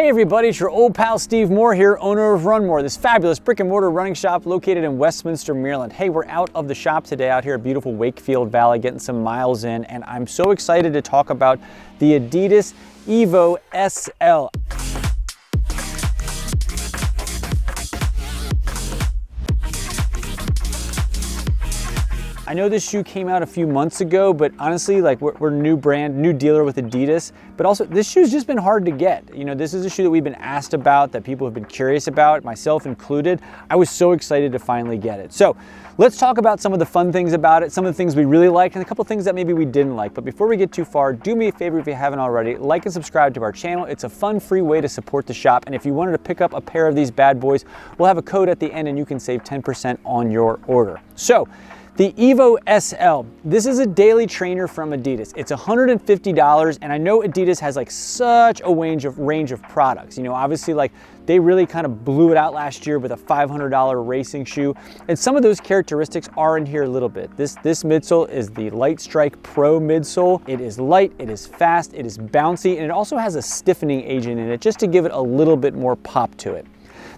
Hey everybody, it's your old pal Steve Moore here, owner of RUNMOORE, this fabulous brick and mortar running shop located in Westminster, Maryland. Hey, we're out of the shop today out here at beautiful Wakefield Valley, getting some miles in, and I'm so excited to talk about the Adidas Evo SL. I know this shoe came out a few months ago, but honestly, like we're new brand, new dealer with Adidas, but also this shoe's just been hard to get. You know, this is a shoe that we've been asked about, that people have been curious about, myself included. I was so excited to finally get it. So let's talk about some of the fun things about it, some of the things we really liked, and a couple things that maybe we didn't like. But before we get too far, do me a favor if you haven't already, like and subscribe to our channel. It's a fun, free way to support the shop. And if you wanted to pick up a pair of these bad boys, we'll have a code at the end and you can save 10% on your order. So, the Evo SL, this is a daily trainer from Adidas. It's $150, and I know Adidas has like such a range of products. You know, obviously like they really kind of blew it out last year with a $500 racing shoe, and some of those characteristics are in here a little bit. This midsole is the Lightstrike Pro midsole. It is light, it is fast, it is bouncy, and it also has a stiffening agent in it just to give it a little bit more pop to it.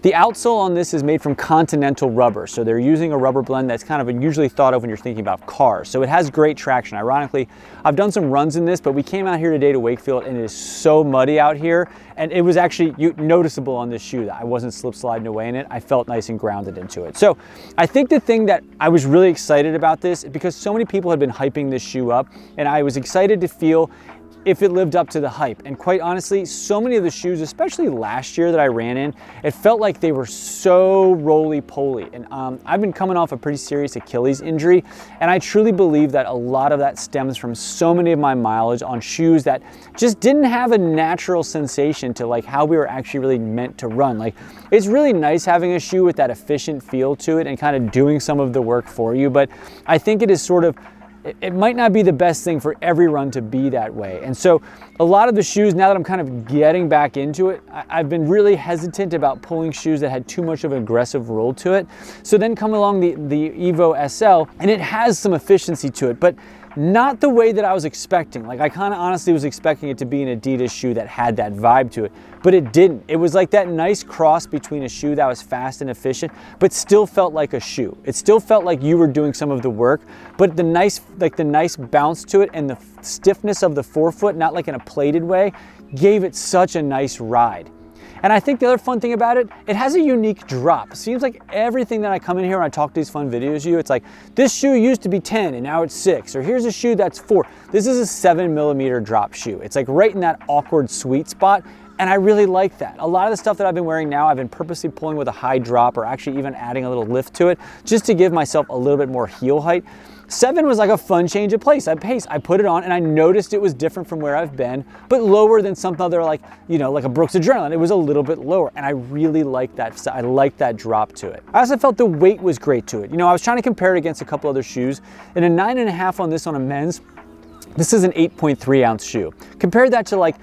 The outsole on this is made from Continental rubber, so they're using a rubber blend that's kind of usually thought of when you're thinking about cars. So it has great traction. Ironically, I've done some runs in this, but we came out here today to Wakefield and it is so muddy out here, and it was actually noticeable on this shoe that I wasn't slip sliding away in it. I felt nice and grounded into it. So I think the thing that I was really excited about this is because so many people had been hyping this shoe up, and I was excited to feel if it lived up to the hype. And quite honestly, so many of the shoes, especially last year that I ran in, it felt like they were so roly-poly. And I've been coming off a pretty serious Achilles injury, and I truly believe that a lot of that stems from so many of my mileage on shoes that just didn't have a natural sensation to like how we were actually really meant to run. Like, it's really nice having a shoe with that efficient feel to it and kind of doing some of the work for you, but I think it is sort of, it might not be the best thing for every run to be that way. And so a lot of the shoes, now that I'm kind of getting back into it, I've been really hesitant about pulling shoes that had too much of an aggressive roll to it. So then come along the Evo SL, and it has some efficiency to it, but not the way that I was expecting. Like, I kind of honestly was expecting it to be an Adidas shoe that had that vibe to it, but it didn't. It was like that nice cross between a shoe that was fast and efficient, but still felt like a shoe. It still felt like you were doing some of the work, but the nice bounce to it and the stiffness of the forefoot, not like in a plated way, gave it such a nice ride. And I think the other fun thing about it, it has a unique drop. It seems like everything that I come in here and I talk these fun videos to you, it's like, this shoe used to be 10 and now it's 6, or here's a shoe that's 4. This is a 7mm drop shoe. It's like right in that awkward sweet spot, and I really like that. A lot of the stuff that I've been wearing now, I've been purposely pulling with a high drop or actually even adding a little lift to it just to give myself a little bit more heel height. 7 was like a fun change of pace. I put it on and I noticed it was different from where I've been, but lower than some other, like, you know, like a Brooks Adrenaline. It was a little bit lower, and I really liked that. I liked that drop to it. I also felt the weight was great to it. You know, I was trying to compare it against a couple other shoes, and a 9.5 on this on a men's, this is an 8.3 ounce shoe. Compare that to like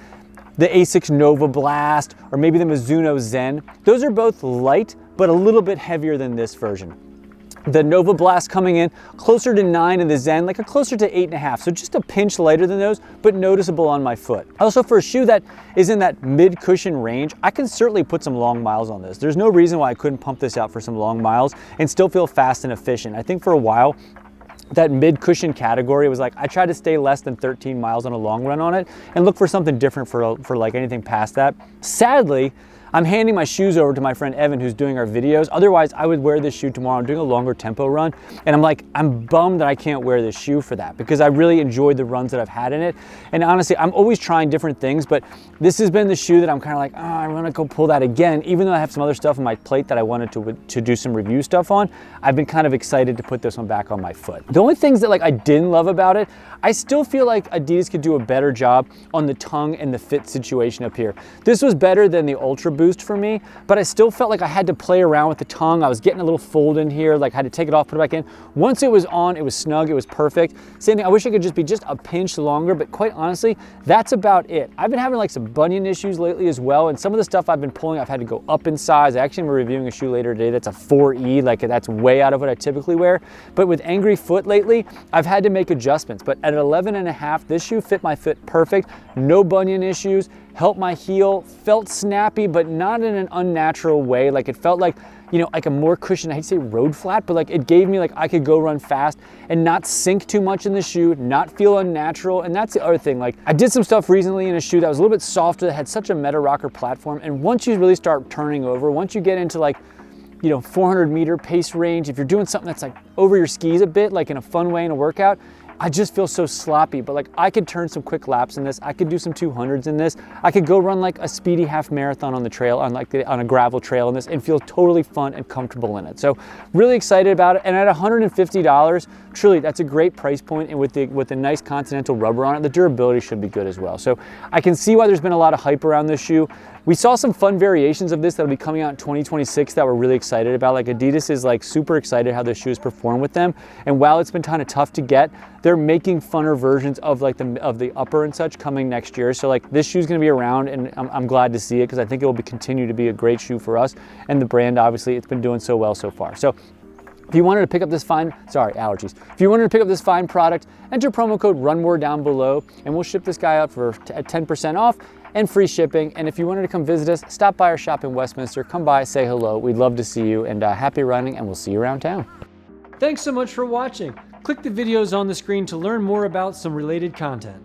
the Asics Nova Blast or maybe the Mizuno Zen. Those are both light, but a little bit heavier than this version. The Nova Blast coming in closer to 9 and the Zen like a closer to 8.5, so just a pinch lighter than those, but noticeable on my foot. Also, for a shoe that is in that mid-cushion range, I can certainly put some long miles on this. There's no reason why I couldn't pump this out for some long miles and still feel fast and efficient. I think for a while, that mid-cushion category was like, I tried to stay less than 13 miles on a long run on it and look for something different for like anything past that. Sadly, I'm handing my shoes over to my friend Evan, who's doing our videos. Otherwise, I would wear this shoe tomorrow. I'm doing a longer tempo run, and I'm bummed that I can't wear this shoe for that because I really enjoyed the runs that I've had in it. And honestly, I'm always trying different things, but this has been the shoe that I'm kind of like, oh, I'm gonna go pull that again. Even though I have some other stuff on my plate that I wanted to do some review stuff on, I've been kind of excited to put this one back on my foot. The only things that like I didn't love about it, I still feel like Adidas could do a better job on the tongue and the fit situation up here. This was better than the Ultra Boost for me, but I still felt like I had to play around with the tongue. I was getting a little fold in here, like I had to take it off, put it back in. Once it was on, it was snug, it was perfect. Same thing, I wish it could just be just a pinch longer, but quite honestly, that's about it. I've been having like some bunion issues lately as well, and some of the stuff I've been pulling, I've had to go up in size. I actually am reviewing a shoe later today that's a 4E, like that's way out of what I typically wear. But with angry foot lately, I've had to make adjustments. But at 11.5, this shoe fit my foot perfect. No bunion issues. helped my heel, felt snappy, but not in an unnatural way. Like it felt like, you know, like a more cushioned, I hate to say road flat, but like it gave me like I could go run fast and not sink too much in the shoe, not feel unnatural. And that's the other thing. Like I did some stuff recently in a shoe that was a little bit softer, that had such a meta rocker platform. And once you really start turning over, once you get into like, you know, 400-meter pace range, if you're doing something that's like over your skis a bit, like in a fun way in a workout, I just feel so sloppy. But like I could turn some quick laps in this. I could do some 200s in this. I could go run like a speedy half marathon on the trail, on a gravel trail in this, and feel totally fun and comfortable in it. So really excited about it. And at $150, truly that's a great price point. And with the nice Continental rubber on it, the durability should be good as well. So I can see why there's been a lot of hype around this shoe. We saw some fun variations of this that'll be coming out in 2026 that we're really excited about. Like Adidas is like super excited how the shoes perform with them. And while it's been kind of tough to get, they're making funner versions of like the upper and such coming next year. So like this shoe's gonna be around, and I'm glad to see it because I think it will continue to be a great shoe for us. And the brand, obviously, it's been doing so well so far. So if you wanted to pick up this fine, If you wanted to pick up this fine product, enter promo code RUNMOORE down below, and we'll ship this guy out for 10% off and free shipping. And if you wanted to come visit us, stop by our shop in Westminster, come by, say hello. We'd love to see you, and happy running, and we'll see you around town. Thanks so much for watching. Click the videos on the screen to learn more about some related content.